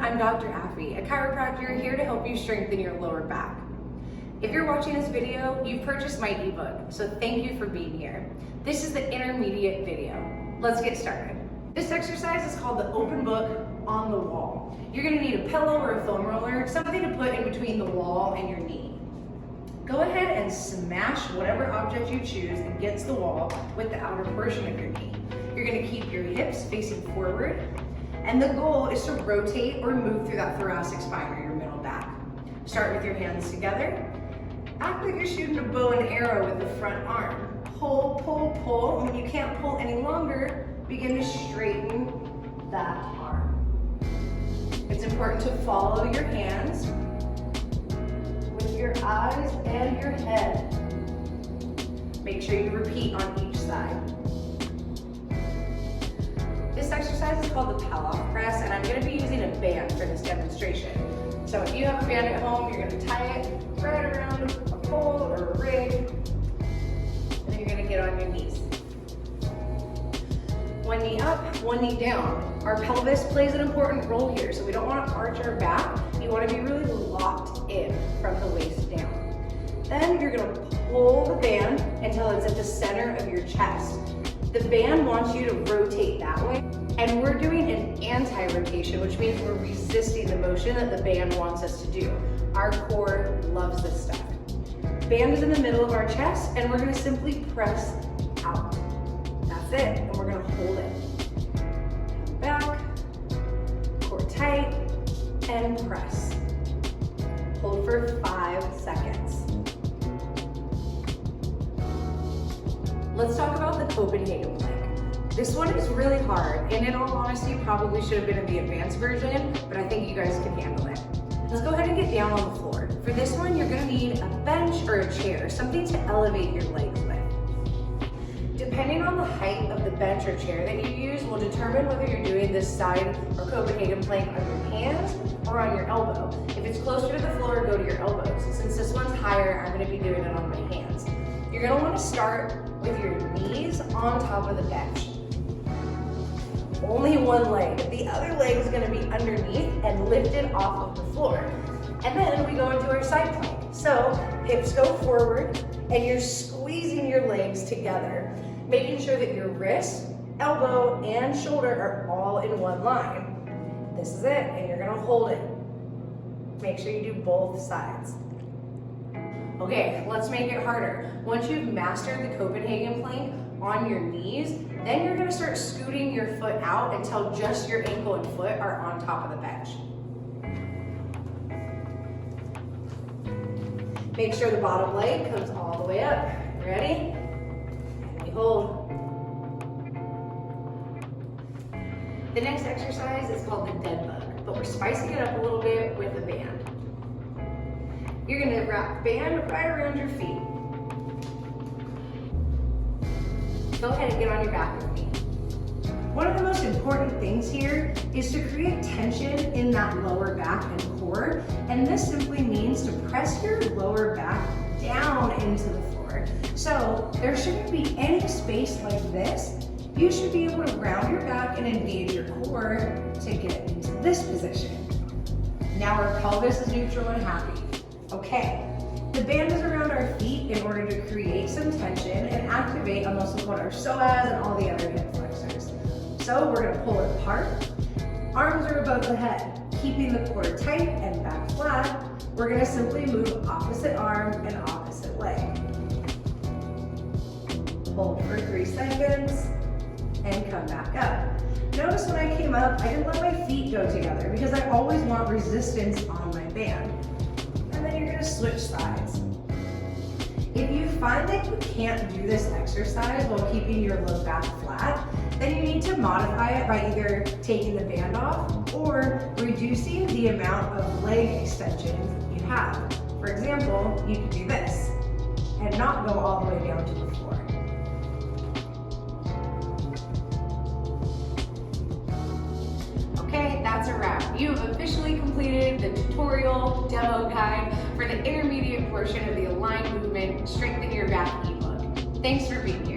I'm Dr. Affy, a chiropractor here to help you strengthen your lower back. If you're watching this video, you've purchased my ebook, so thank you for being here. This is the intermediate video. Let's get started. This exercise is called the open book on the wall. You're gonna need a pillow or a foam roller, something to put in between the wall and your knee. Go ahead and smash whatever object you choose against the wall with the outer portion of your knee. You're gonna keep your hips facing forward, and the goal is to rotate or move through that thoracic spine or your middle back. Start with your hands together. Act like you're shooting a bow and arrow with the front arm. Pull, pull, pull, and when you can't pull any longer, begin to straighten that arm. It's important to follow your hands with your eyes and your head. Make sure you repeat on each side. This exercise is called the Pallof Press, and I'm going to be using a band for this demonstration. So if you have a band at home, you're going to tie it right around a pole or a rig, and then you're going to get on your knees. One knee up, one knee down. Our pelvis plays an important role here, so we don't want to arch our back. You want to be really locked in from the waist down. Then you're going to pull the band until it's at the center of your chest. The band wants you to rotate that way, and we're doing an anti-rotation, which means we're resisting the motion that the band wants us to do. Our core loves this stuff. Band is in the middle of our chest, and we're going to simply press out. That's it, and we're going to hold it. Back, core tight, and press. Hold for 5 seconds. Let's talk about the Copenhagen Plank. This one is really hard, and in all honesty, probably should have been in the advanced version, but I think you guys can handle it. Let's go ahead and get down on the floor. For this one, you're gonna need a bench or a chair, something to elevate your legs with. Depending on the height of the bench or chair that you use will determine whether you're doing this side or Copenhagen Plank on your hands or on your elbow. If it's closer to the floor, go to your elbows. Since this one's higher, I'm gonna be doing it on my hands. You're gonna wanna start with your knees on top of the bench. Only one leg. The other leg is gonna be underneath and lifted off of the floor. And then we go into our side plank. So hips go forward and you're squeezing your legs together, making sure that your wrist, elbow, and shoulder are all in one line. This is it, and you're gonna hold it. Make sure you do both sides. Okay, let's make it harder. Once you've mastered the Copenhagen Plank on your knees, then you're gonna start scooting your foot out until just your ankle and foot are on top of the bench. Make sure the bottom leg comes all the way up. Ready? And we hold. The next exercise is called the Deadbug, but we're spicing it up a little bit with a band. You're gonna wrap the band right around your feet. Go ahead and get on your back with me. One of the most important things here is to create tension in that lower back and core, and this simply means to press your lower back down into the floor. So there shouldn't be any space like this. You should be able to ground your back and engage your core to get into this position. Now our pelvis is neutral and happy. Okay, the band is around our feet in order to create some tension and activate a muscle called our psoas and all the other hip flexors. So we're gonna pull it apart. Arms are above the head, keeping the core tight and back flat. We're gonna simply move opposite arm and opposite leg. Hold for 3 seconds and come back up. Notice when I came up, I didn't let my feet go together because I always want resistance on my band. And then you're gonna switch sides. If you find that you can't do this exercise while keeping your low back flat, then you need to modify it by either taking the band off or reducing the amount of leg extension you have. For example, you could do this and not go all the way down to the floor. Okay, that's a wrap. You have officially completed the tutorial demo guide for the intermediate portion of the aligned movement, strengthen your back ebook. Thanks for being here.